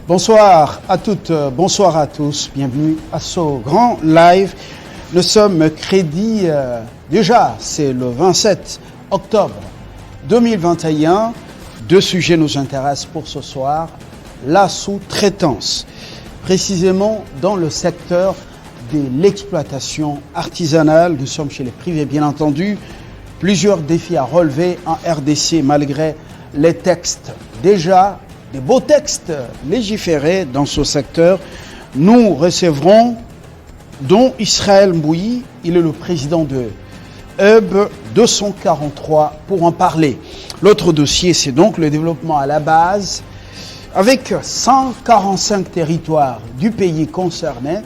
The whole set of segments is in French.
Bonsoir à toutes, bonsoir à tous, bienvenue à ce grand live. Nous sommes mercredi, déjà c'est le 27 octobre 2021. Deux sujets nous intéressent pour ce soir. La sous-traitance, précisément dans le secteur de l'exploitation artisanale. Nous sommes chez les privés, bien entendu. Plusieurs défis à relever en RDC malgré les textes déjà, des beaux textes légiférés dans ce secteur. Nous recevrons dont Israël Mbouyi, il est le président de Hub 243 pour en parler. L'autre dossier, c'est donc le développement à la base, avec 145 territoires du pays concernés.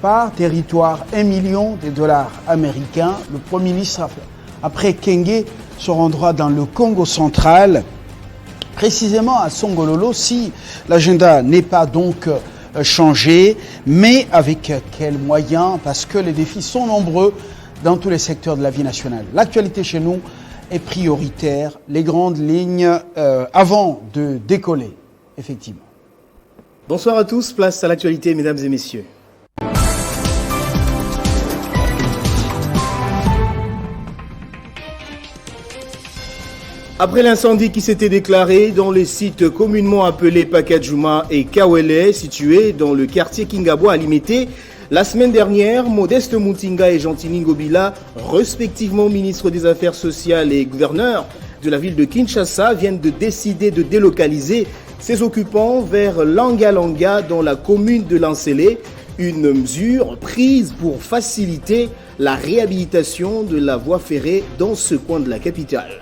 Par territoire, 1 million de dollars américains. Le Premier ministre, après Kenge, se rendra dans le Congo central, précisément à Songololo, si l'agenda n'est pas donc changé, mais avec quels moyens, parce que les défis sont nombreux dans tous les secteurs de la vie nationale. L'actualité chez nous est prioritaire, les grandes lignes avant de décoller, effectivement. Bonsoir à tous, place à l'actualité, mesdames et messieurs. Après l'incendie qui s'était déclaré dans les sites communément appelés Pakadjouma et Kawele, situés dans le quartier Kingabo à Limité, la semaine dernière, Modeste Moutinga et Gentini Ngobila, respectivement ministres des Affaires sociales et gouverneurs de la ville de Kinshasa, viennent de décider de délocaliser ces occupants vers Langa dans la commune de Lansele, une mesure prise pour faciliter la réhabilitation de la voie ferrée dans ce coin de la capitale.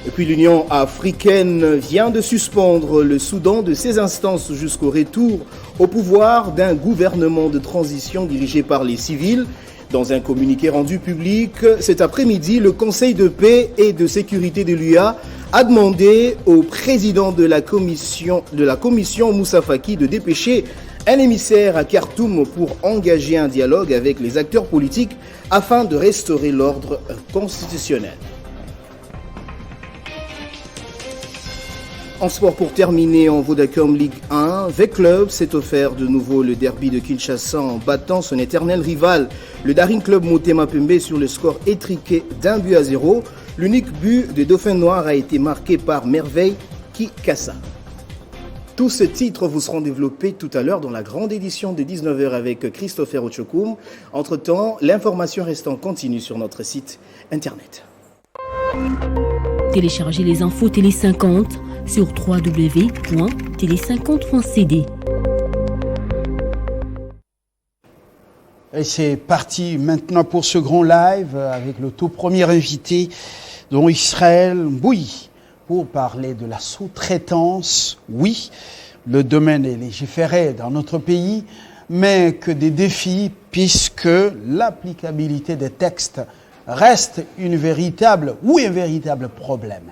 Et puis l'Union africaine vient de suspendre le Soudan de ses instances jusqu'au retour au pouvoir d'un gouvernement de transition dirigé par les civils. Dans un communiqué rendu public cet après-midi, le Conseil de paix et de sécurité de l'UA a demandé au président de la commission Moussa Faki de dépêcher un émissaire à Khartoum pour engager un dialogue avec les acteurs politiques afin de restaurer l'ordre constitutionnel. En sport, pour terminer, en Vodacom Ligue 1, V-Club s'est offert de nouveau le derby de Kinshasa en battant son éternel rival, le Daring Club Motema Pembe, sur le score étriqué d'1-0. L'unique but des Dauphins Noirs a été marqué par Merveille Kikassa. Tous ces titres vous seront développés tout à l'heure dans la grande édition de 19h avec Christopher Ochokoum. Entre-temps, l'information reste en continu sur notre site internet. Téléchargez les infos Télé 50 sur www.tele50.cd. Et c'est parti maintenant pour ce grand live avec le tout premier invité, dont Israël Mbouyi, pour parler de la sous-traitance. Oui, le domaine est légiféré dans notre pays, mais que des défis, puisque l'applicabilité des textes reste un véritable problème.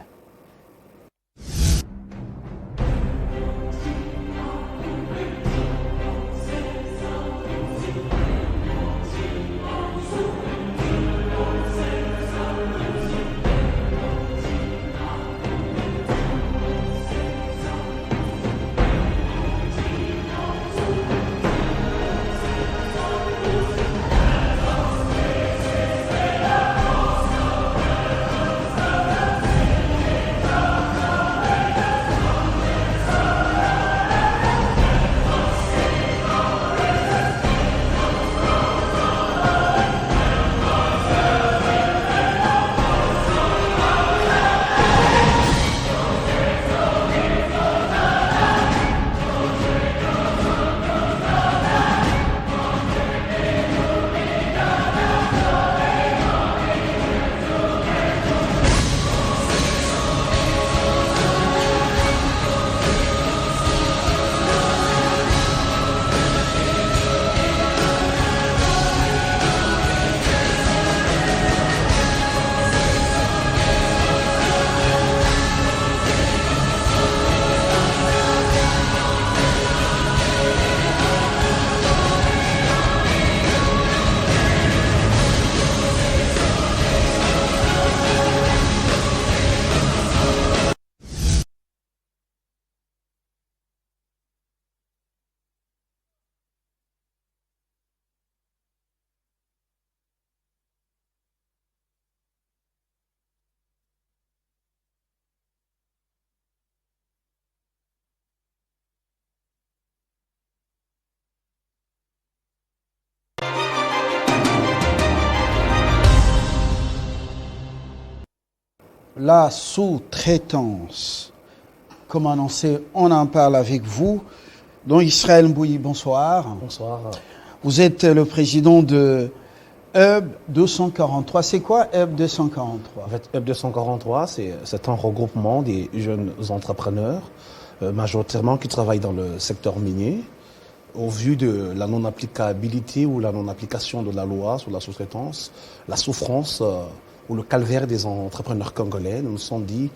la sous-traitance. Comme annoncé, on en parle avec vous. Donc Israël Mbouyi, bonsoir. Bonsoir. Vous êtes le président de Hub 243. C'est quoi Hub 243? En fait, Hub 243, c'est un regroupement des jeunes entrepreneurs, majoritairement qui travaillent dans le secteur minier. Au vu de la non-applicabilité ou la non-application de la loi sur la sous-traitance, la souffrance ou le calvaire des entrepreneurs congolais, nous nous sommes dit,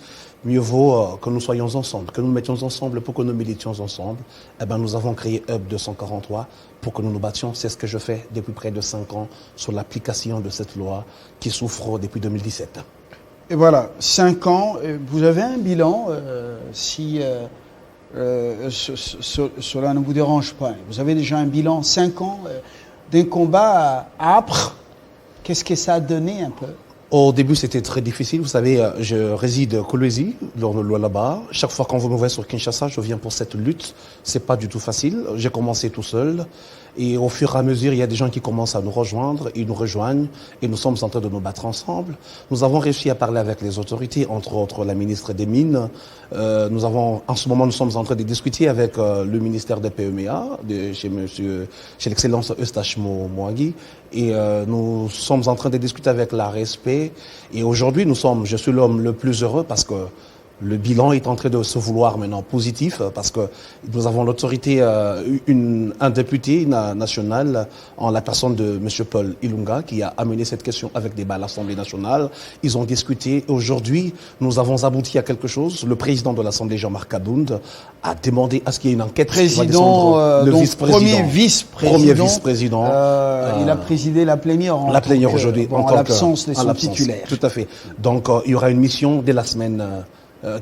mieux vaut que nous soyons ensemble, que nous nous mettions ensemble pour que nous militions ensemble. Eh bien, nous avons créé Hub 243 pour que nous nous battions. C'est ce que je fais depuis près de 5 ans sur l'application de cette loi qui souffre depuis 2017. Et voilà, 5 ans. Vous avez un bilan, si cela ne vous dérange pas. Vous avez déjà un bilan, 5 ans d'un combat âpre. Qu'est-ce que ça a donné un peu? Au début, c'était très difficile. Vous savez, je réside à Kolwezi, dans le Lualaba. Chaque fois qu'on vous me voit sur Kinshasa, je viens pour cette lutte. C'est pas du tout facile. J'ai commencé tout seul. Et au fur et à mesure, il y a des gens qui commencent à nous rejoindre, ils nous rejoignent, et nous sommes en train de nous battre ensemble. Nous avons réussi à parler avec les autorités, entre autres la ministre des Mines. En ce moment, nous sommes en train de discuter avec le ministère des PMEA, chez l'excellence Eustache Mouangui, et nous sommes en train de discuter avec la RSP. Et aujourd'hui, je suis l'homme le plus heureux parce que le bilan est en train de se vouloir maintenant positif parce que nous avons l'autorité, un député national en la personne de M. Paul Ilunga qui a amené cette question avec débat à l'Assemblée nationale. Ils ont discuté. Aujourd'hui, nous avons abouti à quelque chose. Le président de l'Assemblée, Jean-Marc Kabound, a demandé à ce qu'il y ait une enquête. Président, le vice-président. Premier vice-président. Il a présidé la plénière aujourd'hui. En l'absence de son titulaire. Tout à fait. Donc, il y aura une mission dès la semaine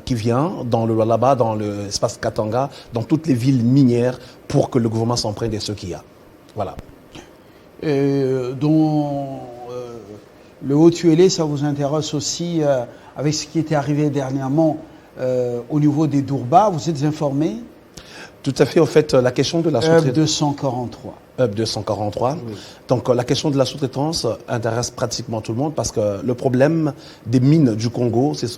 qui vient dans le Lualaba, dans l'espace Katanga, dans toutes les villes minières pour que le gouvernement s'en prenne de ce qu'il y a. Voilà. Dont le Haut-Tuélé, ça vous intéresse aussi avec ce qui était arrivé dernièrement au niveau des Dourba. Vous êtes informé? Tout à fait. En fait, la question de la sous-traitance. Hub 243. Hub 243. Oui. Donc, la question de la sous-traitance intéresse pratiquement tout le monde parce que le problème des mines du Congo, c'est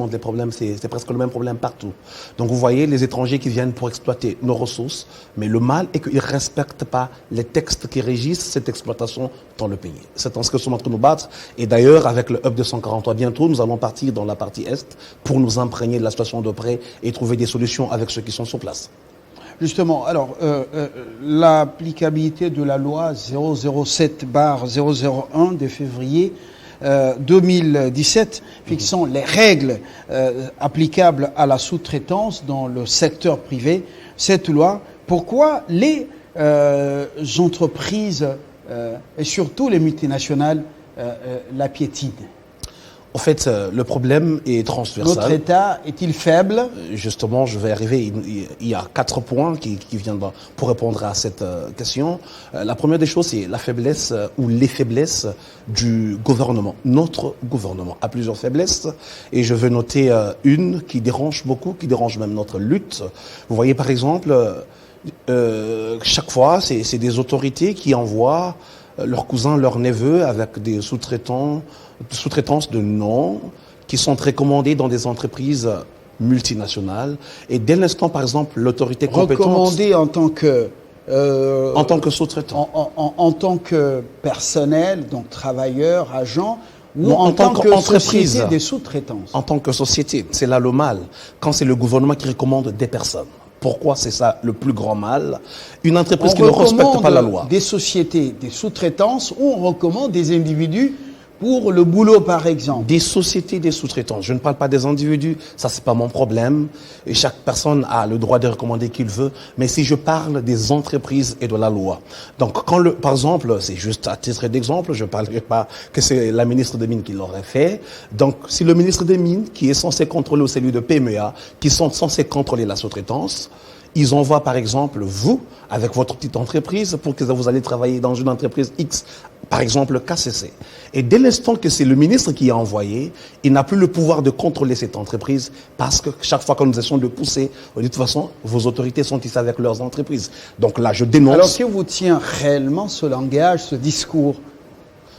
presque le même problème partout. Donc, vous voyez, les étrangers qui viennent pour exploiter nos ressources, mais le mal est qu'ils ne respectent pas les textes qui régissent cette exploitation dans le pays. C'est en ce que nous sommes en train de nous battre. Et d'ailleurs, avec le Hub 243, bientôt, nous allons partir dans la partie Est pour nous imprégner de la situation de près et trouver des solutions avec ceux qui sont sur place. Justement, alors, l'applicabilité de la loi 007/001 de février 2017 fixant les règles applicables à la sous-traitance dans le secteur privé, cette loi, pourquoi les entreprises et surtout les multinationales la piétinent? En fait, le problème est transversal. Notre État est-il faible? Justement, je vais arriver. Il y a 4 points qui viennent pour répondre à cette question. La première des choses, c'est la faiblesse ou les faiblesses du gouvernement. Notre gouvernement a plusieurs faiblesses et je veux noter une qui dérange beaucoup, qui dérange même notre lutte. Vous voyez, par exemple, chaque fois, c'est des autorités qui envoient leurs cousins, leurs neveux avec des sous-traitances de nom qui sont recommandés dans des entreprises multinationales. Et dès l'instant, par exemple, l'autorité compétente... Recommandés en tant que... en tant que sous-traitant. En tant que personnel, donc travailleur, agent, ou non, en tant que société des sous-traitances. En tant que société. C'est là le mal. Quand c'est le gouvernement qui recommande des personnes. Pourquoi c'est ça le plus grand mal? Une entreprise qui ne respecte pas la loi. Des sociétés, des sous-traitances, ou on recommande des individus pour le boulot, par exemple. Des sociétés, des sous-traitants. Je ne parle pas des individus, ça c'est pas mon problème. Et chaque personne a le droit de recommander qu'il veut. Mais si je parle des entreprises et de la loi. Donc, par exemple, c'est juste à titre d'exemple, je ne parlerai pas que c'est la ministre des Mines qui l'aurait fait. Donc, si le ministre des Mines, qui est censé contrôler au celui de PMEA, qui sont censés contrôler la sous-traitance, ils envoient par exemple vous, avec votre petite entreprise, pour que vous allez travailler dans une entreprise X, par exemple KCC. Et dès l'instant que c'est le ministre qui a envoyé, il n'a plus le pouvoir de contrôler cette entreprise parce que chaque fois que nous essayons de pousser, on dit de toute façon, vos autorités sont ici avec leurs entreprises. Donc là, je dénonce... Alors, si vous tient réellement ce langage, ce discours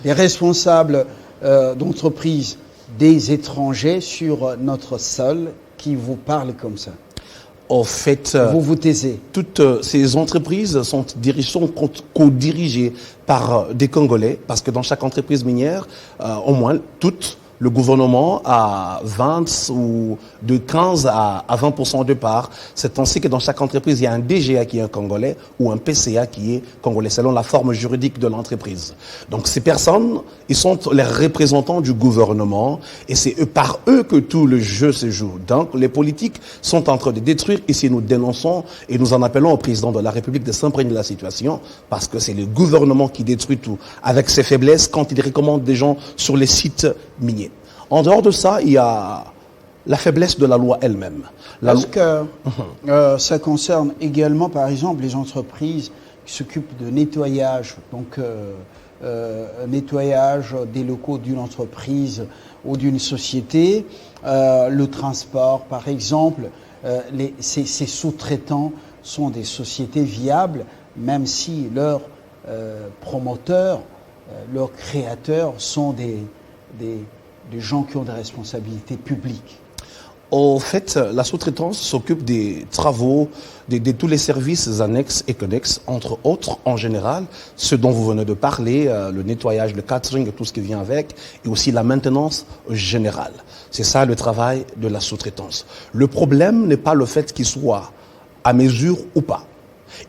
des responsables d'entreprises des étrangers sur notre sol qui vous parlent comme ça? En fait, Vous vous taisez. toutes ces entreprises sont co-dirigées par des Congolais, parce que dans chaque entreprise minière, au moins toutes, le gouvernement a 20 ou de 15 à 20% de parts. C'est ainsi que dans chaque entreprise, il y a un DGA qui est un Congolais ou un PCA qui est Congolais, selon la forme juridique de l'entreprise. Donc ces personnes, ils sont les représentants du gouvernement et c'est par eux que tout le jeu se joue. Donc les politiques sont en train de détruire. Ici, nous dénonçons et nous en appelons au président de la République de s'imprégner de la situation parce que c'est le gouvernement qui détruit tout avec ses faiblesses quand il recommande des gens sur les sites miniers. En dehors de ça, il y a la faiblesse de la loi elle-même. Est-ce que ça concerne également, par exemple, les entreprises qui s'occupent de nettoyage, donc nettoyage des locaux d'une entreprise ou d'une société, le transport, par exemple, ces sous-traitants sont des sociétés viables, même si leurs promoteurs, leurs créateurs sont des gens qui ont des responsabilités publiques. En fait, la sous-traitance s'occupe des travaux, de tous les services annexes et connexes, entre autres, en général, ce dont vous venez de parler, le nettoyage, le catering et tout ce qui vient avec, et aussi la maintenance générale. C'est ça le travail de la sous-traitance. Le problème n'est pas le fait qu'ils soient à mesure ou pas.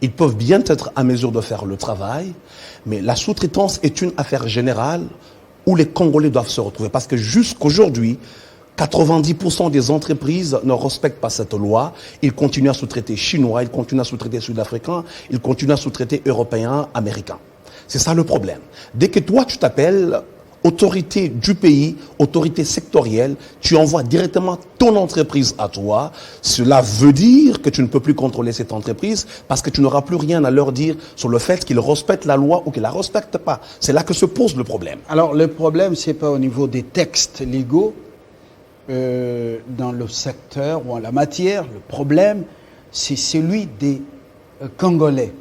Ils peuvent bien être à mesure de faire le travail, mais la sous-traitance est une affaire générale où les Congolais doivent se retrouver. Parce que jusqu'aujourd'hui, 90% des entreprises ne respectent pas cette loi. Ils continuent à sous-traiter chinois, ils continuent à sous-traiter sud-africains, ils continuent à sous-traiter européens, américains. C'est ça le problème. Dès que toi, tu t'appelles autorité du pays, autorité sectorielle, tu envoies directement ton entreprise à toi. Cela veut dire que tu ne peux plus contrôler cette entreprise parce que tu n'auras plus rien à leur dire sur le fait qu'ils respectent la loi ou qu'ils la respectent pas. C'est là que se pose le problème. Alors, le problème, c'est pas au niveau des textes légaux dans le secteur ou en la matière. Le problème, c'est celui des Congolais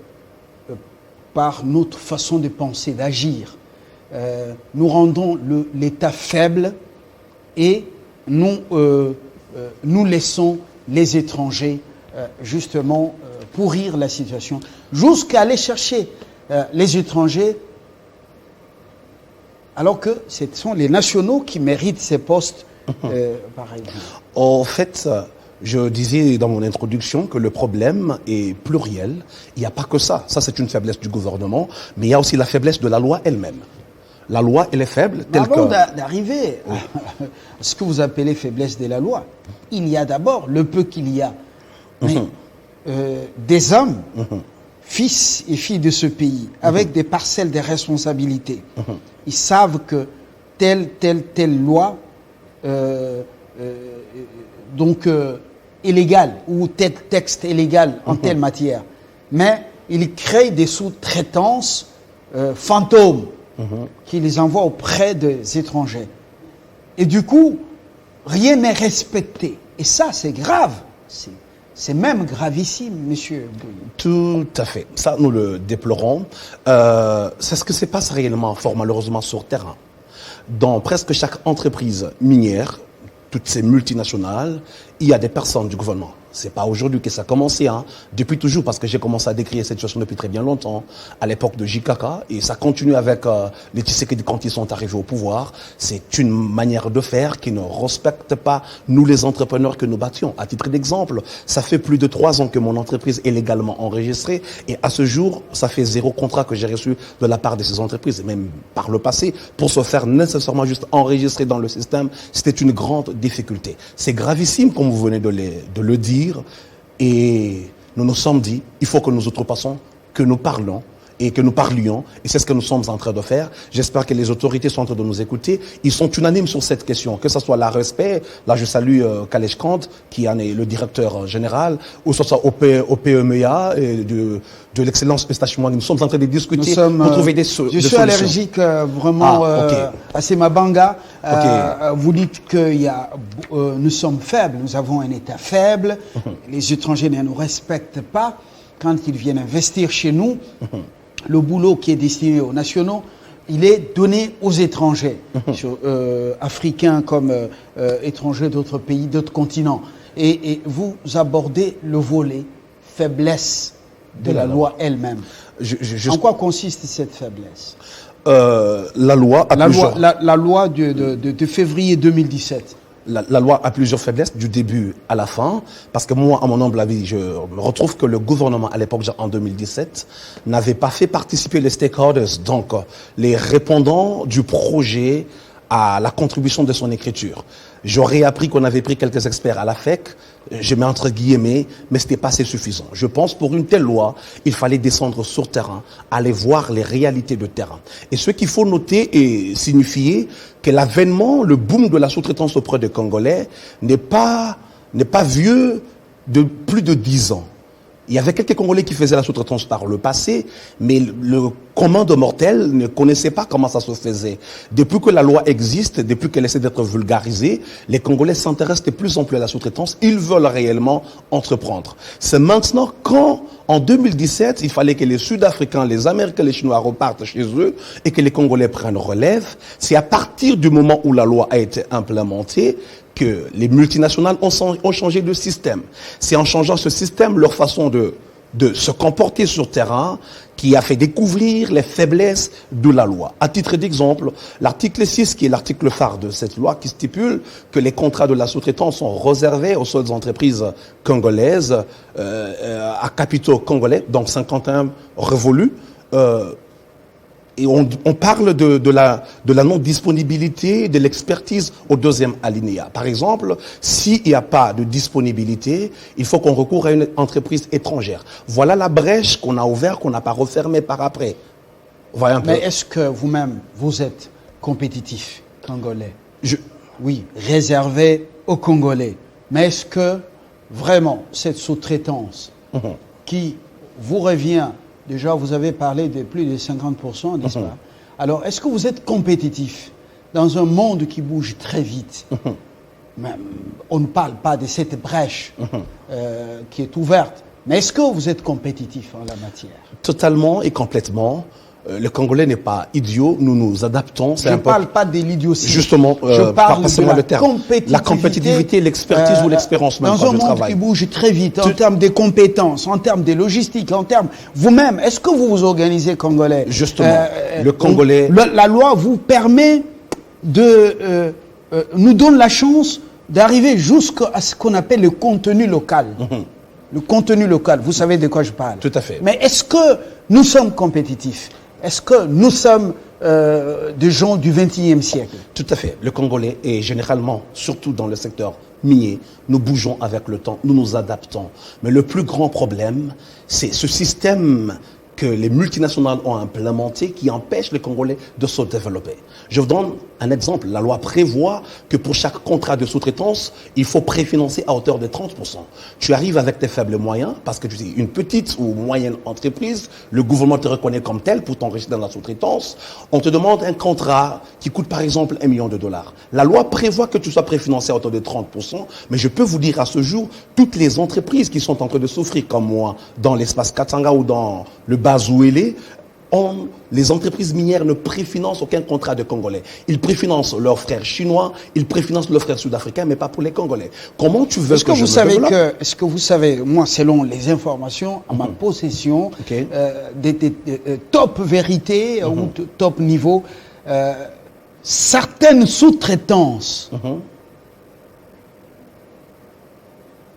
par notre façon de penser, d'agir. Nous rendons l'État faible et nous laissons les étrangers justement pourrir la situation jusqu'à aller chercher les étrangers alors que ce sont les nationaux qui méritent ces postes par exemple. En fait, je disais dans mon introduction que le problème est pluriel. Il n'y a pas que ça. Ça, c'est une faiblesse du gouvernement, mais il y a aussi la faiblesse de la loi elle-même. La loi, elle est faible. Avant d'arriver à ce que vous appelez faiblesse de la loi, il y a d'abord le peu qu'il y a. Mais, des hommes, fils et filles de ce pays, avec des parcelles de responsabilités, ils savent que telle loi illégale ou tel texte illégal en telle matière. Mais ils créent des sous-traitances fantômes qui les envoient auprès des étrangers. Et du coup, rien n'est respecté. Et ça, c'est grave. C'est même gravissime, monsieur. Tout à fait. Ça, nous le déplorons. C'est ce que se passe réellement, fort malheureusement, sur terrain. Dans presque chaque entreprise minière, toutes ces multinationales, il y a des personnes du gouvernement. C'est pas aujourd'hui que ça a commencé, hein. Depuis toujours, parce que j'ai commencé à décrire cette situation depuis très bien longtemps, à l'époque de JKK, et ça continue avec les Tshisekedi quand ils sont arrivés au pouvoir. C'est une manière de faire qui ne respecte pas nous les entrepreneurs que nous battions. À titre d'exemple, ça fait plus de 3 ans que mon entreprise est légalement enregistrée, et à ce jour, ça fait 0 contrat que j'ai reçu de la part de ces entreprises, et même par le passé, pour se faire nécessairement juste enregistrer dans le système, c'était une grande difficulté. C'est gravissime, comme vous venez de le dire. Et nous nous sommes dit, il faut que nous outrepassons, que nous parlons et que nous parlions. Et c'est ce que nous sommes en train de faire. J'espère que les autorités sont en train de nous écouter. Ils sont unanimes sur cette question, que ce soit la respect. Là, je salue Kalesh Kant, qui en est le directeur général, ou ce soit au PMEA et de l'excellence Eustache-Moine. Nous sommes en train de discuter pour trouver des solutions. Je suis allergique vraiment à Semabanga. Vous dites que nous sommes faibles, nous avons un État faible, les étrangers ne nous respectent pas. Quand ils viennent investir chez nous, le boulot qui est destiné aux nationaux il est donné aux étrangers, africains comme étrangers d'autres pays, d'autres continents. Et vous abordez le volet faiblesse de la loi elle-même. En quoi consiste cette faiblesse? La loi la loi de février 2017. La loi a plusieurs faiblesses du début à la fin, parce que moi, à mon humble avis, je me retrouve que le gouvernement, à l'époque, en 2017, n'avait pas fait participer les stakeholders, donc les répondants du projet à la contribution de son écriture. J'aurais appris qu'on avait pris quelques experts à la FEC, je mets entre guillemets, mais c'était pas assez suffisant. Je pense pour une telle loi, il fallait descendre sur terrain, aller voir les réalités de terrain. Et ce qu'il faut noter et signifier, que l'avènement, le boom de la sous-traitance auprès des Congolais n'est pas vieux de plus de 10 ans. Il y avait quelques Congolais qui faisaient la sous-traitance par le passé, mais le commun de mortels ne connaissait pas comment ça se faisait. Depuis que la loi existe, depuis qu'elle essaie d'être vulgarisée, les Congolais s'intéressent de plus en plus à la sous-traitance. Ils veulent réellement entreprendre. C'est maintenant quand, en 2017, il fallait que les Sud-Africains, les Américains, les Chinois repartent chez eux et que les Congolais prennent relève. C'est à partir du moment où la loi a été implémentée que les multinationales ont changé de système. C'est en changeant ce système, leur façon de se comporter sur terrain, qui a fait découvrir les faiblesses de la loi. À titre d'exemple, l'article 6, qui est l'article phare de cette loi, qui stipule que les contrats de la sous-traitance sont réservés aux seules entreprises congolaises, à capitaux congolais, donc 51 révolus, et on parle de la non-disponibilité de l'expertise au deuxième alinéa. Par exemple, s'il n'y a pas de disponibilité, il faut qu'on recoure à une entreprise étrangère. Voilà la brèche qu'on a ouverte, qu'on n'a pas refermée par après. Voilà un peu. Mais est-ce que vous-même, vous êtes compétitif, congolais? Oui, réservé aux Congolais. Mais est-ce que, vraiment, cette sous-traitance qui vous revient... Déjà, vous avez parlé de plus de 50%, n'est-ce pas? Alors, est-ce que vous êtes compétitif dans un monde qui bouge très vite? Même, on ne parle pas de cette brèche qui est ouverte. Mais est-ce que vous êtes compétitif en la matière? Totalement et complètement. Le Congolais n'est pas idiot, nous nous adaptons. Je ne parle pas de l'idiotie. Justement, je parle de la compétitivité, l'expertise ou l'expérience même dans un monde qui bouge très vite, en termes de compétences, en termes de logistique, en termes... Vous-même, est-ce que vous vous organisez Congolais? Justement, le Congolais... La loi vous permet de... nous donne la chance d'arriver jusqu'à ce qu'on appelle le contenu local. Le contenu local, vous savez de quoi je parle. Tout à fait. Mais est-ce que nous sommes compétitifs? Est-ce que nous sommes des gens du XXIe siècle? Tout à fait. Le Congolais, et généralement, surtout dans le secteur minier, nous bougeons avec le temps, nous nous adaptons. Mais le plus grand problème, c'est ce système que les multinationales ont implémenté qui empêche les Congolais de se développer. Je vous donne un exemple. La loi prévoit que pour chaque contrat de sous-traitance, il faut préfinancer à hauteur de 30%. Tu arrives avec tes faibles moyens, parce que tu es une petite ou moyenne entreprise, le gouvernement te reconnaît comme tel pour t'enregistrer dans la sous-traitance. On te demande un contrat qui coûte par exemple $1 million. La loi prévoit que tu sois préfinancé à hauteur de 30%, mais je peux vous dire à ce jour, toutes les entreprises qui sont en train de souffrir comme moi, dans l'espace Katanga ou dans le Bazouélé, les entreprises minières ne préfinancent aucun contrat de Congolais. Ils préfinancent leurs frères chinois, ils préfinancent leurs frères sud-africains, mais pas pour les Congolais. Comment tu veux que je me développe? Est-ce que vous savez, moi, selon les informations à ma possession, des top vérités ou top niveau, certaines sous-traitances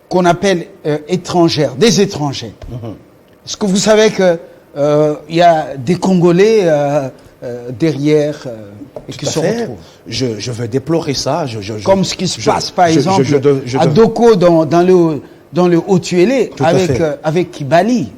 qu'on appelle étrangères, des étrangers. Est-ce que vous savez que il y a des Congolais derrière et qui se retrouvent? Je veux déplorer ça. Comme ce qui se passe, par exemple, à Doko, dans le Haut-Tuélé, avec Kibali.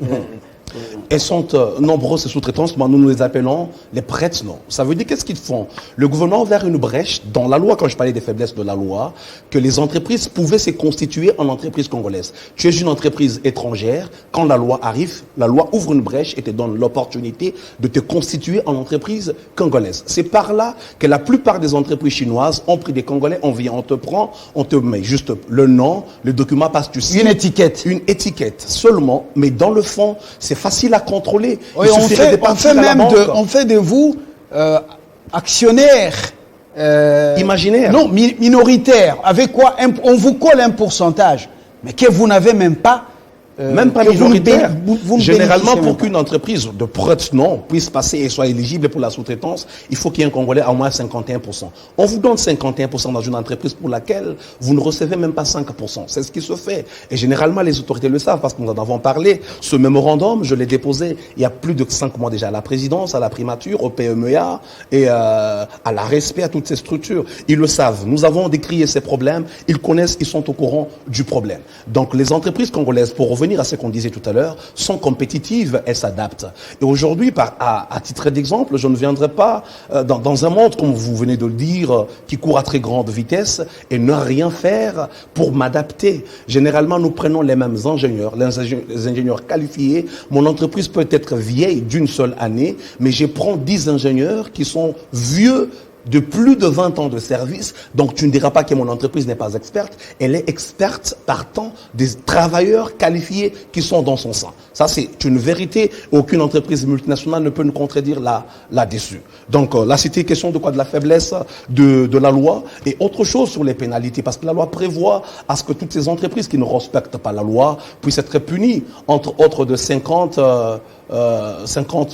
Elles sont nombreuses, ces sous-traitances, nous les appelons les prêtres, non. Ça veut dire qu'est-ce qu'ils font? Le gouvernement a ouvert une brèche dans la loi, quand je parlais des faiblesses de la loi, que les entreprises pouvaient se constituer en entreprises congolaises. Tu es une entreprise étrangère, quand la loi arrive, la loi ouvre une brèche et te donne l'opportunité de te constituer en entreprise congolaise. C'est par là que la plupart des entreprises chinoises ont pris des Congolais, on vient, on te prend, on te met juste le nom, le document passe, tu signes. Une étiquette. Une étiquette seulement, mais dans le fond, c'est facile à contrôler. Oui, on fait de vous actionnaire imaginaire. Non, minoritaire. Avec quoi on vous colle un pourcentage, mais que vous n'avez même pas. Même pas que minoritaire. vous ne Généralement, bénéficiez pour même pas. qu'une entreprise de nom puisse passer et soit éligible pour la sous-traitance, il faut qu'il y ait un Congolais à au moins 51%. On vous donne 51% dans une entreprise pour laquelle vous ne recevez même pas 5%. C'est ce qui se fait. Et généralement, les autorités le savent parce que nous en avons parlé. Ce mémorandum, je l'ai déposé il y a plus de 5 mois déjà à la présidence, à la primature, au PMEA et à la respect à toutes ces structures. Ils le savent. Nous avons décrié ces problèmes. Ils connaissent, ils sont au courant du problème. Donc, les entreprises congolaises, pour revenir à ce qu'on disait tout à l'heure, sont compétitives, elles s'adaptent. Et aujourd'hui, à titre d'exemple, je ne viendrai pas dans un monde, comme vous venez de le dire, qui court à très grande vitesse et ne rien faire pour m'adapter. Généralement, nous prenons les mêmes ingénieurs, les ingénieurs qualifiés. Mon entreprise peut être vieille d'une seule année, mais je prends 10 ingénieurs qui sont vieux de plus de 20 ans de service. Donc tu ne diras pas que mon entreprise n'est pas experte. Elle est experte partant des travailleurs qualifiés qui sont dans son sein. Ça, c'est une vérité. Aucune entreprise multinationale ne peut nous contredire là-dessus. Donc là, c'était question de quoi? De la faiblesse de la loi et autre chose sur les pénalités. Parce que la loi prévoit à ce que toutes ces entreprises qui ne respectent pas la loi puissent être punies, entre autres de 50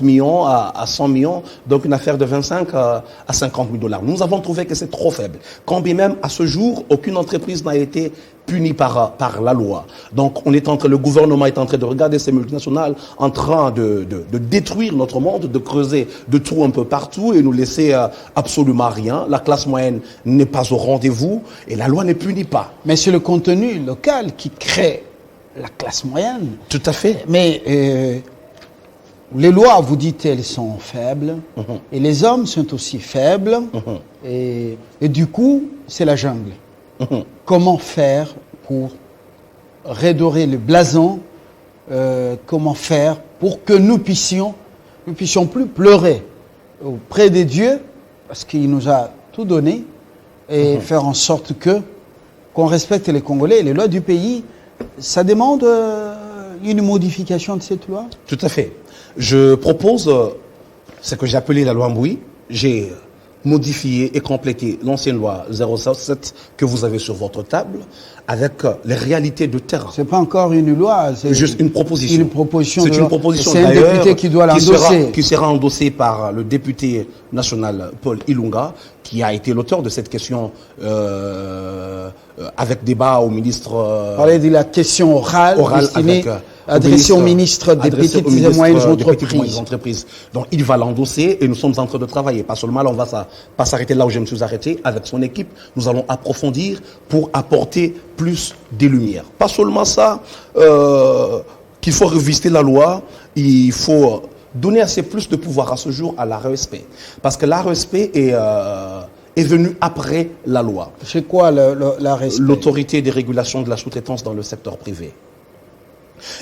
millions à 100 millions, donc une affaire de 25 à 50 000 $. Nous avons trouvé que c'est trop faible. Quand bien même, à ce jour, aucune entreprise n'a été punie par la loi. Donc, le gouvernement est en train de regarder ces multinationales en train de détruire notre monde, de creuser de trous un peu partout et nous laisser absolument rien. La classe moyenne n'est pas au rendez-vous et la loi ne punit pas. Mais c'est le contenu local qui crée la classe moyenne. Tout à fait. Mais les lois, vous dites, elles sont faibles, et les hommes sont aussi faibles, et du coup, c'est la jungle. Comment faire pour redorer le blason? Comment faire pour que nous puissions plus pleurer auprès de Dieu, parce qu'il nous a tout donné, et faire en sorte qu'on respecte les Congolais et les lois du pays. Ça demande une modification de cette loi? Tout à fait. Je propose ce que j'ai appelé la loi Mboui. J'ai modifié et complété l'ancienne loi 007 que vous avez sur votre table avec les réalités de terrain. C'est pas encore une loi, c'est juste une proposition. Une proposition. C'est une proposition c'est un député qui doit l'endosser. Qui sera endossée par le député national Paul Ilunga, qui a été l'auteur de cette question avec débat au ministre. Parler de la question orale destinée adressée au ministre des petites et moyennes entreprises. Donc il va l'endosser et nous sommes en train de travailler. Pas seulement là, on va pas s'arrêter là où je me suis arrêté. Avec son équipe, nous allons approfondir pour apporter plus de lumière. Pas seulement ça, qu'il faut revisiter la loi, il faut donner assez plus de pouvoir à ce jour à l'ARESP. Parce que l'ARESP est venu après la loi. C'est quoi l'ARESP? L'autorité des régulations de la sous-traitance dans le secteur privé.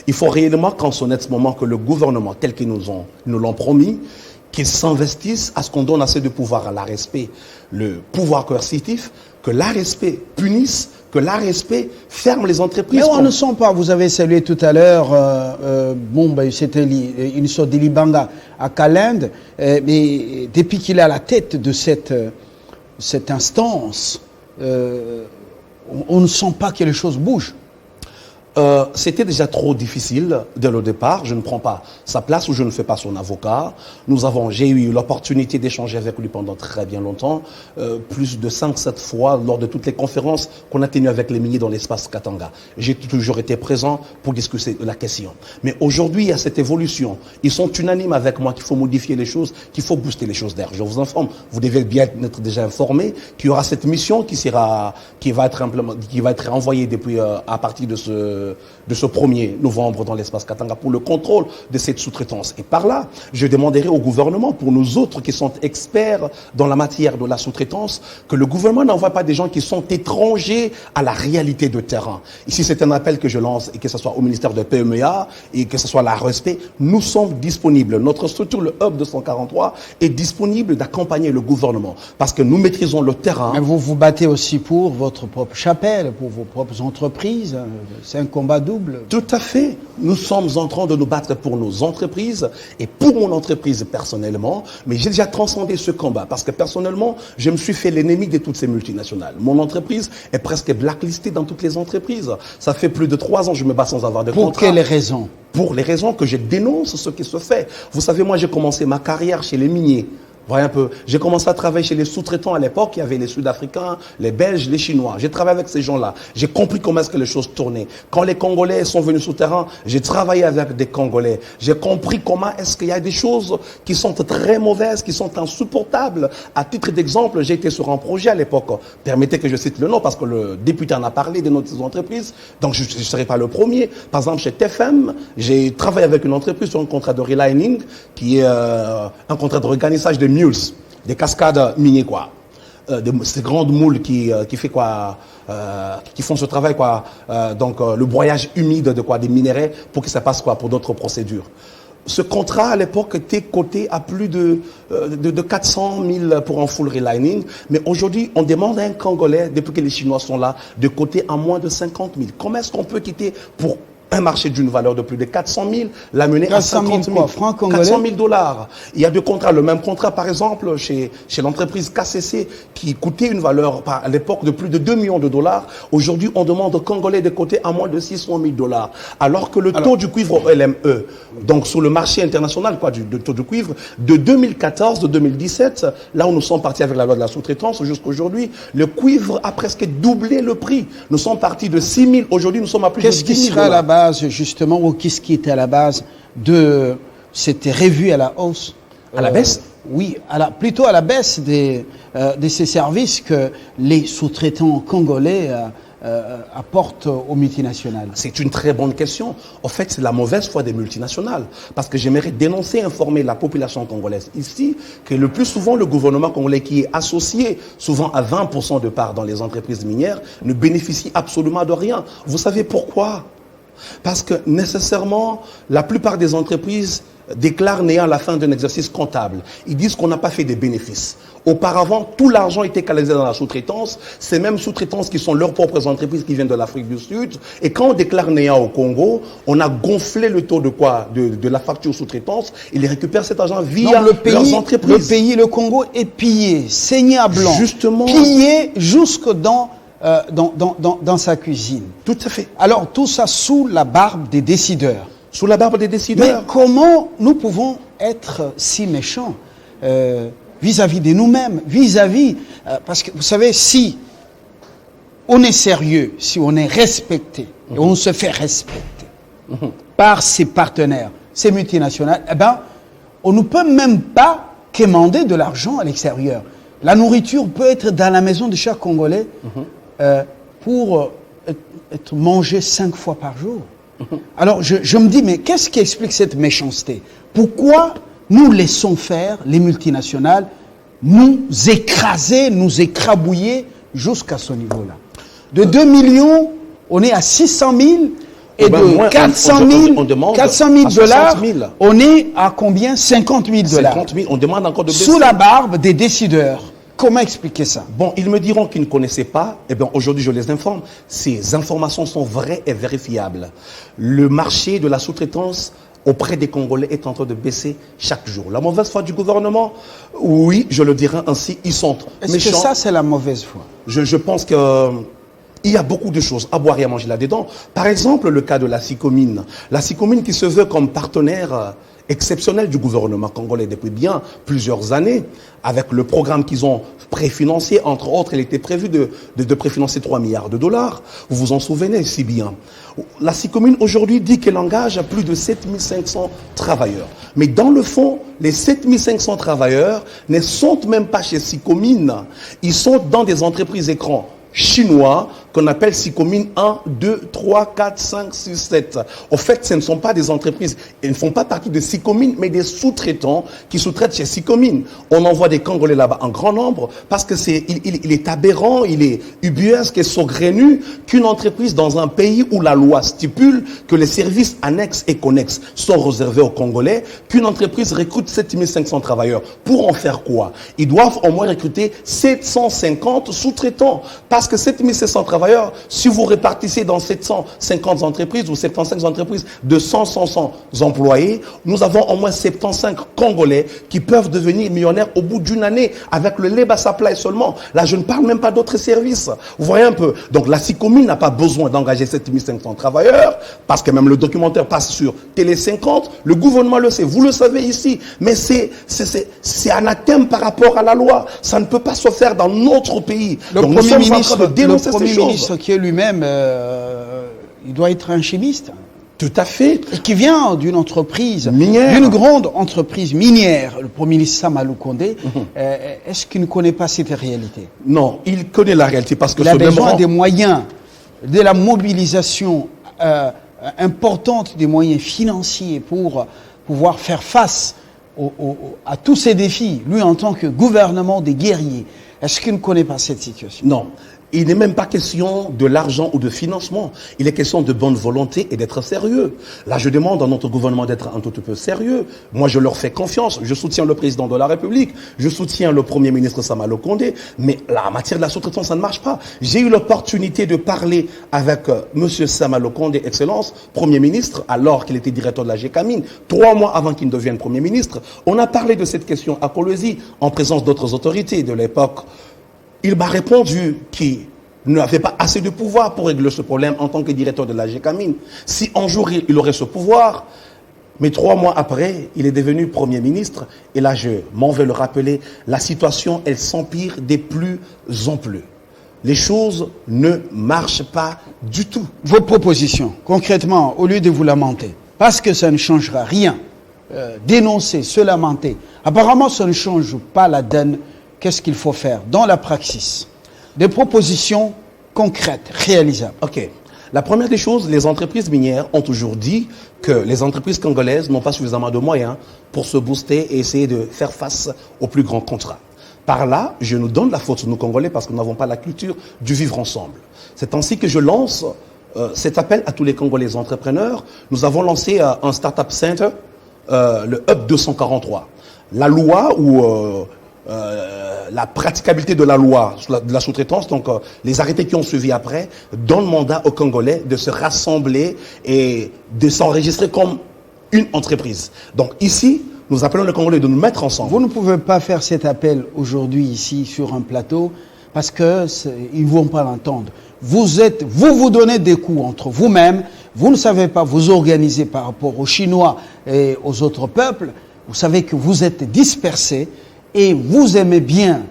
Il faut réellement qu'en ce moment que le gouvernement, tel qu'ils nous l'ont promis, qu'ils s'investissent à ce qu'on donne assez de pouvoir à l'ARESP, le pouvoir coercitif, que l'ARESP punisse, que l'ARESP ferme les entreprises. Mais on ne sent pas, vous avez salué tout à l'heure, c'était une sorte de Libanga à Kalende, mais depuis qu'il est à la tête de cette instance, on ne sent pas que les choses bougent. C'était déjà trop difficile dès le départ. Je ne prends pas sa place ou je ne fais pas son avocat. J'ai eu l'opportunité d'échanger avec lui pendant très bien longtemps, plus de 5-7 fois lors de toutes les conférences qu'on a tenues avec les ministres dans l'espace Katanga. J'ai toujours été présent pour discuter la question. Mais aujourd'hui, il y a cette évolution. Ils sont unanimes avec moi qu'il faut modifier les choses, qu'il faut booster les choses d'air. Je vous informe, vous devez bien être déjà informé qu'il y aura cette mission qui va être envoyée depuis à partir de ce 1er novembre dans l'espace Katanga pour le contrôle de cette sous-traitance. Et par là, je demanderai au gouvernement, pour nous autres qui sont experts dans la matière de la sous-traitance, que le gouvernement n'envoie pas des gens qui sont étrangers à la réalité de terrain. Ici, c'est un appel que je lance, et que ce soit au ministère de PMEA, et que ce soit la RESP, nous sommes disponibles. Notre structure, le Hub 243, est disponible d'accompagner le gouvernement, parce que nous maîtrisons le terrain. Mais vous vous battez aussi pour votre propre chapelle, pour vos propres entreprises. C'est un combat double. Tout à fait. Nous sommes en train de nous battre pour nos entreprises et pour mon entreprise personnellement, mais j'ai déjà transcendé ce combat parce que personnellement, je me suis fait l'ennemi de toutes ces multinationales. Mon entreprise est presque blacklistée dans toutes les entreprises. Ça fait plus de 3 ans que je me bats sans avoir de contrat. Pour quelles raisons? Pour les raisons que je dénonce ce qui se fait. Vous savez, moi j'ai commencé ma carrière chez les miniers. Voyez un peu. J'ai commencé à travailler chez les sous-traitants à l'époque. Il y avait les Sud-Africains, les Belges, les Chinois. J'ai travaillé avec ces gens-là. J'ai compris comment est-ce que les choses tournaient. Quand les Congolais sont venus sur le terrain, j'ai travaillé avec des Congolais. J'ai compris comment est-ce qu'il y a des choses qui sont très mauvaises, qui sont insupportables. À titre d'exemple, j'ai été sur un projet à l'époque. Permettez que je cite le nom parce que le député en a parlé de notre entreprise. Donc je ne serai pas le premier. Par exemple, chez TFM, j'ai travaillé avec une entreprise sur un contrat de relining qui est un contrat de regarnissage de mules, des cascades miniers quoi, ces grandes moules qui fait quoi, qui font ce travail quoi, donc le broyage humide de quoi, des minerais pour que ça passe quoi pour d'autres procédures. Ce contrat à l'époque était coté à plus de 400 000 pour un full relining, mais aujourd'hui on demande à un Congolais, depuis que les Chinois sont là, de coter à moins de 50 000. Comment est-ce qu'on peut quitter pour un marché d'une valeur de plus de 400 000, l'amener à 50 000 francs congolais. 400 000 $. Il y a deux contrats. Le même contrat, par exemple, chez l'entreprise KCC, qui coûtait une valeur à l'époque de plus de 2 millions de $. Aujourd'hui, on demande aux Congolais de coter à moins de 600 000 $. Alors que le taux du cuivre LME, donc sur le marché international, quoi, du taux du cuivre, de 2014, de 2017, là où nous sommes partis avec la loi de la sous-traitance jusqu'à aujourd'hui, le cuivre a presque doublé le prix. Nous sommes partis de 6 000, aujourd'hui nous sommes à plus de 10 000 $. Qu'est-ce qui sera à la base justement, ou qu'est-ce qui était à la base de cette revue à la hausse? À la baisse? Oui, plutôt à la baisse de ces services que les sous-traitants congolais apportent aux multinationales. C'est une très bonne question. En fait, c'est la mauvaise foi des multinationales. Parce que j'aimerais dénoncer, informer la population congolaise ici que le plus souvent, le gouvernement congolais qui est associé souvent à 20% de part dans les entreprises minières ne bénéficie absolument de rien. Vous savez pourquoi? Parce que nécessairement, la plupart des entreprises déclarent néant la fin d'un exercice comptable. Ils disent qu'on n'a pas fait des bénéfices. Auparavant, tout l'argent était canalisé dans la sous-traitance. Ces mêmes sous-traitances qui sont leurs propres entreprises qui viennent de l'Afrique du Sud. Et quand on déclare néant au Congo, on a gonflé le taux de quoi? De la facture sous-traitance. Ils récupèrent cet argent via leurs entreprises. Le Congo est pillé, saigné à blanc. Justement. Pillé jusque dans sa cuisine. Tout à fait. Alors tout ça sous la barbe des décideurs. Sous la barbe des décideurs. Mais comment nous pouvons être si méchants vis-à-vis de nous-mêmes, parce que vous savez, si on est sérieux, si on est respecté, et on se fait respecter par ses partenaires, ces multinationales, eh ben, on ne peut même pas quémander de l'argent à l'extérieur. La nourriture peut être dans la maison de chaque Congolais pour être mangée 5 fois par jour. Alors je me dis, mais qu'est-ce qui explique cette méchanceté? Pourquoi nous laissons faire les multinationales nous écraser, nous écrabouiller jusqu'à ce niveau-là? De 2 millions, on est à 600 000 et de 400 000 dollars, on est à combien? 50 000 dollars. 50 000, on demande encore de baisser. Sous la barbe des décideurs. Comment expliquer ça? Bon, ils me diront qu'ils ne connaissaient pas. Eh bien, aujourd'hui, je les informe. Ces informations sont vraies et vérifiables. Le marché de la sous-traitance auprès des Congolais est en train de baisser chaque jour. La mauvaise foi du gouvernement, oui, je le dirais ainsi, ils sont méchants. Est-ce que ça, c'est la mauvaise foi? Je pense que il y a beaucoup de choses à boire et à manger là-dedans. Par exemple, le cas de la Sycomine. La Sycomine qui se veut comme partenaire exceptionnel du gouvernement congolais depuis bien plusieurs années, avec le programme qu'ils ont préfinancé, entre autres, il était prévu de préfinancer 3 milliards de dollars. Vous vous en souvenez si bien. La Sycomine aujourd'hui dit qu'elle engage plus de 7500 travailleurs. Mais dans le fond, les 7500 travailleurs ne sont même pas chez Sycomine. Ils sont dans des entreprises écrans chinois qu'on appelle Sycomine 1, 2, 3, 4, 5, 6, 7. Au fait, ce ne sont pas des entreprises, elles ne font pas partie de Sycomine, mais des sous-traitants qui sous-traitent chez Sycomine. On envoie des Congolais là-bas en grand nombre parce que il est aberrant, il est ubuesque et saugrenu qu'une entreprise dans un pays où la loi stipule que les services annexes et connexes sont réservés aux Congolais, qu'une entreprise recrute 7500 travailleurs. Pour en faire quoi? Ils doivent au moins recruter 750 sous-traitants parce que 7500 travailleurs travailleurs, si vous répartissez dans 750 entreprises ou 75 entreprises de 100 employés, nous avons au moins 75 Congolais qui peuvent devenir millionnaires au bout d'une année avec le Leba Supply seulement. Là, je ne parle même pas d'autres services. Vous voyez un peu. Donc, la CICOMIN n'a pas besoin d'engager 7500 travailleurs parce que même le documentaire passe sur Télé 50. Le gouvernement le sait. Vous le savez ici. Mais c'est anathème par rapport à la loi. Ça ne peut pas se faire dans notre pays. Le Donc, Premier nous sommes en train de dénoncer le Premier ces choses. ministre qui est lui-même, il doit être un chimiste. Tout à fait. Et qui vient d'une entreprise Minière. d'une grande entreprise minière, le Premier ministre Sama Lukonde. Est-ce qu'il ne connaît pas cette réalité? Non, il connaît la réalité parce que Il a ce même besoin rang- des moyens, de la mobilisation importante des moyens financiers pour pouvoir faire face à tous ces défis, lui en tant que gouvernement des guerriers. Est-ce qu'il ne connaît pas cette situation? Non. Il n'est même pas question de l'argent ou de financement. Il est question de bonne volonté et d'être sérieux. Là, je demande à notre gouvernement d'être un tout peu sérieux. Moi, je leur fais confiance. Je soutiens le président de la République. Je soutiens le Premier ministre Sama Lukonde. Mais là, en matière de la sous-traitance, ça ne marche pas. J'ai eu l'opportunité de parler avec Monsieur Sama Lukonde, Excellence, Premier ministre, alors qu'il était directeur de la GECAMIN, 3 mois avant qu'il ne devienne Premier ministre. On a parlé de cette question à Kolwezi, en présence d'autres autorités de l'époque. Il m'a répondu qu'il n'avait pas assez de pouvoir pour régler ce problème en tant que directeur de la GECAMIN. Si un jour il aurait ce pouvoir, mais 3 mois après, il est devenu Premier ministre. Et là, je m'en vais le rappeler, la situation, elle s'empire de plus en plus. Les choses ne marchent pas du tout. Vos propositions, concrètement, au lieu de vous lamenter, parce que ça ne changera rien, dénoncer, se lamenter, apparemment ça ne change pas la donne. Qu'est-ce qu'il faut faire dans la praxis? Des propositions concrètes, réalisables. Ok. La première des choses, les entreprises minières ont toujours dit que les entreprises congolaises n'ont pas suffisamment de moyens pour se booster et essayer de faire face aux plus grands contrats. Par là, je nous donne la faute, nous Congolais, parce que nous n'avons pas la culture du vivre ensemble. C'est ainsi que je lance cet appel à tous les Congolais entrepreneurs. Nous avons lancé un Startup Center, le Hub 243. La loi ou la praticabilité de la loi de la sous-traitance, donc les arrêtés qui ont suivi après, donnent mandat aux Congolais de se rassembler et de s'enregistrer comme une entreprise. Donc ici, nous appelons les Congolais de nous mettre ensemble. Vous ne pouvez pas faire cet appel aujourd'hui ici sur un plateau parce que ils ne vont pas l'entendre. Vous donnez des coups entre vous-même, vous ne savez pas vous organiser par rapport aux Chinois et aux autres peuples, vous savez que vous êtes dispersés et vous aimez bien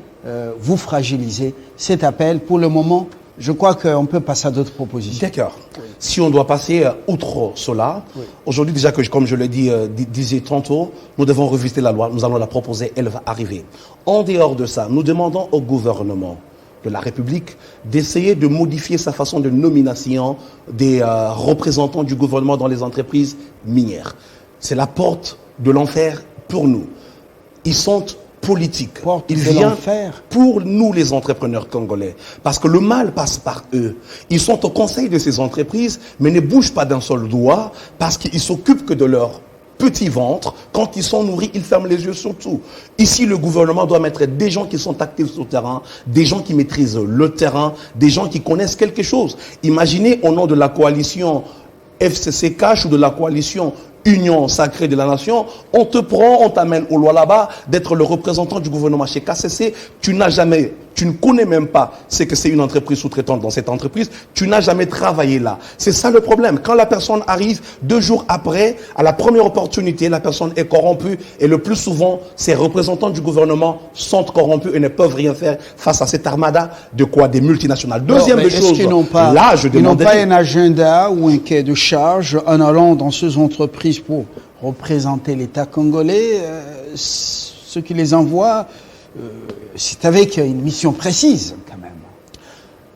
vous fragiliser. Cet appel, pour le moment, je crois qu'on peut passer à d'autres propositions. D'accord. Si on doit passer outre cela, aujourd'hui déjà que, comme je le disais tantôt, nous devons revisiter la loi, nous allons la proposer, elle va arriver. En dehors de ça, nous demandons au gouvernement de la République d'essayer de modifier sa façon de nomination des représentants du gouvernement dans les entreprises minières. C'est la porte de l'enfer pour nous. Ils sont politiques. Il vient faire pour nous les entrepreneurs congolais. Parce que le mal passe par eux. Ils sont au conseil de ces entreprises, mais ne bougent pas d'un seul doigt parce qu'ils s'occupent que de leur petit ventre. Quand ils sont nourris, ils ferment les yeux sur tout. Ici, le gouvernement doit mettre des gens qui sont actifs sur le terrain, des gens qui maîtrisent le terrain, des gens qui connaissent quelque chose. Imaginez au nom de la coalition FCC Cash ou de la coalition Union sacrée de la nation, on te prend, on t'amène au là-bas d'être le représentant du gouvernement chez KCC. Tu ne connais même pas ce que c'est une entreprise sous-traitante dans cette entreprise. Tu n'as jamais travaillé là. C'est ça le problème. Quand la personne arrive 2 jours après, à la première opportunité, la personne est corrompue et le plus souvent, ces représentants du gouvernement sont corrompus et ne peuvent rien faire face à cette armada des multinationales. Deuxième des choses, ils n'ont pas un agenda ou un quai de charge en allant dans ces entreprises pour représenter l'État congolais, ceux qui les envoient, c'est avec une mission précise quand même.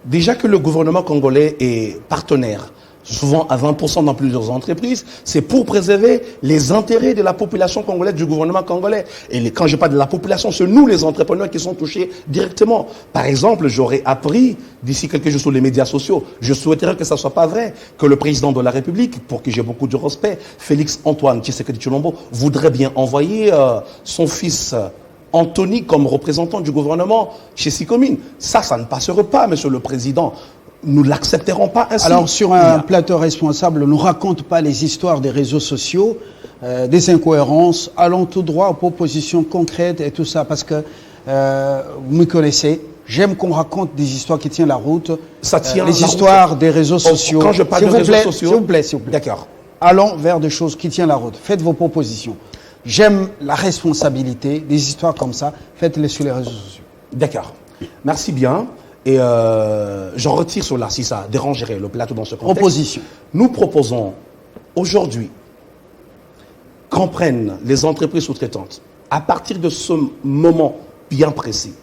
Déjà que le gouvernement congolais est partenaire, souvent à 20% dans plusieurs entreprises, c'est pour préserver les intérêts de la population congolaise, du gouvernement congolais. Et quand je parle de la population, c'est nous les entrepreneurs qui sont touchés directement. Par exemple, j'aurais appris d'ici quelques jours sur les médias sociaux, je souhaiterais que ça ne soit pas vrai, que le président de la République, pour qui j'ai beaucoup de respect, Félix Antoine Tshisekedi Tshilombo, voudrait bien envoyer son fils Anthony comme représentant du gouvernement chez CICOMIN. Ça ne passerait pas, monsieur le président. nous ne l'accepterons pas ainsi. Alors, sur un plateau responsable, ne raconte pas les histoires des réseaux sociaux, des incohérences. Allons tout droit aux propositions concrètes et tout ça, parce que vous me connaissez. J'aime qu'on raconte des histoires qui tiennent la route. Ça tient les histoires des réseaux sociaux. Quand je parle de réseaux sociaux, s'il vous plaît. D'accord. Allons vers des choses qui tiennent la route. Faites vos propositions. J'aime la responsabilité des histoires comme ça. Faites-les sur les réseaux sociaux. D'accord. Merci bien. Et j'en retire cela si ça dérangerait le plateau dans ce contexte. Proposition. Nous proposons aujourd'hui qu'on prenne les entreprises sous-traitantes à partir de ce moment bien précis,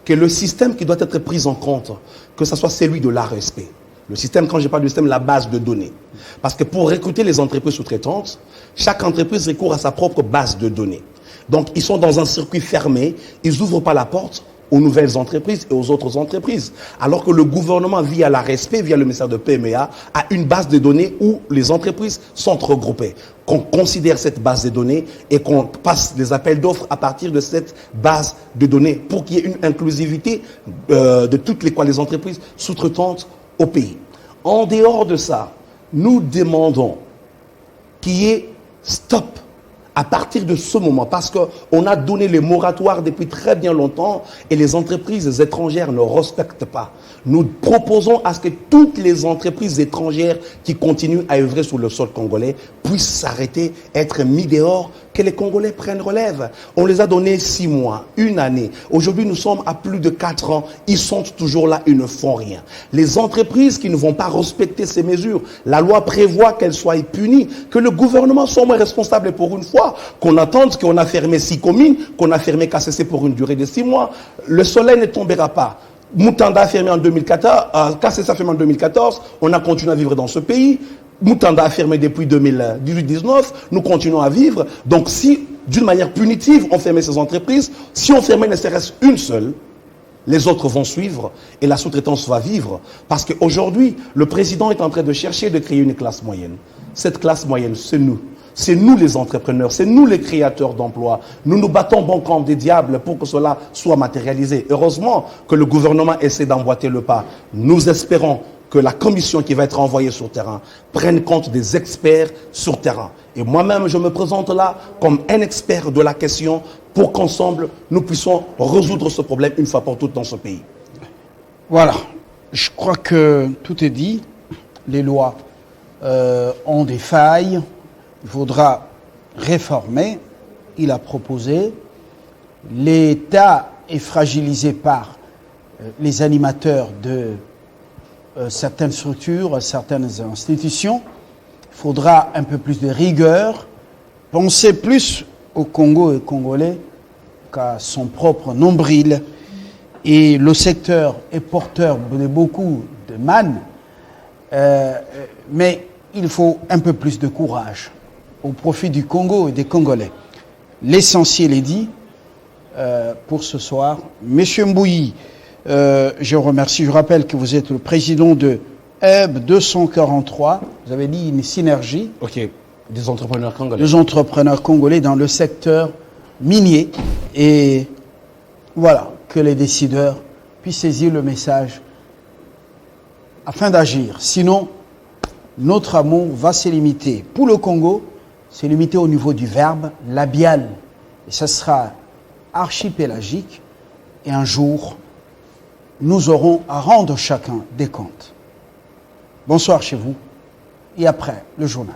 que le système qui doit être pris en compte, que ce soit celui de l'ARESP. Le système, quand je parle du système, la base de données. Parce que pour recruter les entreprises sous-traitantes, chaque entreprise recourt à sa propre base de données. Donc, ils sont dans un circuit fermé, ils n'ouvrent pas la porte aux nouvelles entreprises et aux autres entreprises. Alors que le gouvernement, via l'ARESP, via le ministère de PMEA, a une base de données où les entreprises sont regroupées. Qu'on considère cette base de données et qu'on passe des appels d'offres à partir de cette base de données pour qu'il y ait une inclusivité de toutes les entreprises sous-traitantes au pays. En dehors de ça, nous demandons qu'il y ait stop à partir de ce moment, parce qu'on a donné les moratoires depuis très bien longtemps et les entreprises étrangères ne respectent pas. Nous proposons à ce que toutes les entreprises étrangères qui continuent à œuvrer sur le sol congolais puissent s'arrêter, être mis dehors, que les Congolais prennent relève. On les a donné 6 mois, 1 année. Aujourd'hui, nous sommes à plus de 4 ans. Ils sont toujours là, ils ne font rien. Les entreprises qui ne vont pas respecter ces mesures, la loi prévoit qu'elles soient punies, que le gouvernement soit moins responsable pour une fois, qu'on attende qu'on a fermé 6 communes, qu'on a fermé KCC pour une durée de 6 mois. Le soleil ne tombera pas. Moutanda a fermé en 2014, KCC a fermé en 2014, on a continué à vivre dans ce pays. Moutanda a fermé depuis 2018-19, nous continuons à vivre. Donc si, d'une manière punitive, on fermait ces entreprises, si on fermait ne serait-ce une seule, les autres vont suivre et la sous-traitance va vivre. Parce qu'aujourd'hui, le président est en train de chercher de créer une classe moyenne. Cette classe moyenne, c'est nous. C'est nous les entrepreneurs, c'est nous les créateurs d'emplois. Nous nous battons bon comme des diables pour que cela soit matérialisé. Heureusement que le gouvernement essaie d'emboîter le pas. Nous espérons que la commission qui va être envoyée sur terrain prenne compte des experts sur terrain. Et moi-même, je me présente là comme un expert de la question pour qu'ensemble, nous puissions résoudre ce problème une fois pour toutes dans ce pays. Voilà. Je crois que tout est dit. Les lois ont des failles. Il faudra réformer. Il a proposé. L'État est fragilisé par les animateurs de certaines structures, certaines institutions. Il faudra un peu plus de rigueur, penser plus au Congo et Congolais qu'à son propre nombril. Et le secteur est porteur de beaucoup de manne, mais il faut un peu plus de courage au profit du Congo et des Congolais. L'essentiel est dit pour ce soir. Monsieur Mbouyi, je vous remercie. Je rappelle que vous êtes le président de EB 243. Vous avez dit une synergie. Ok. Des entrepreneurs congolais. Des entrepreneurs congolais dans le secteur minier. Et voilà, que les décideurs puissent saisir le message afin d'agir. Sinon, notre amour va se limiter. Pour le Congo, c'est limité au niveau du verbe labial. Et ça sera archipélagique. Et un jour, nous aurons à rendre chacun des comptes. Bonsoir chez vous. Et après, le journal.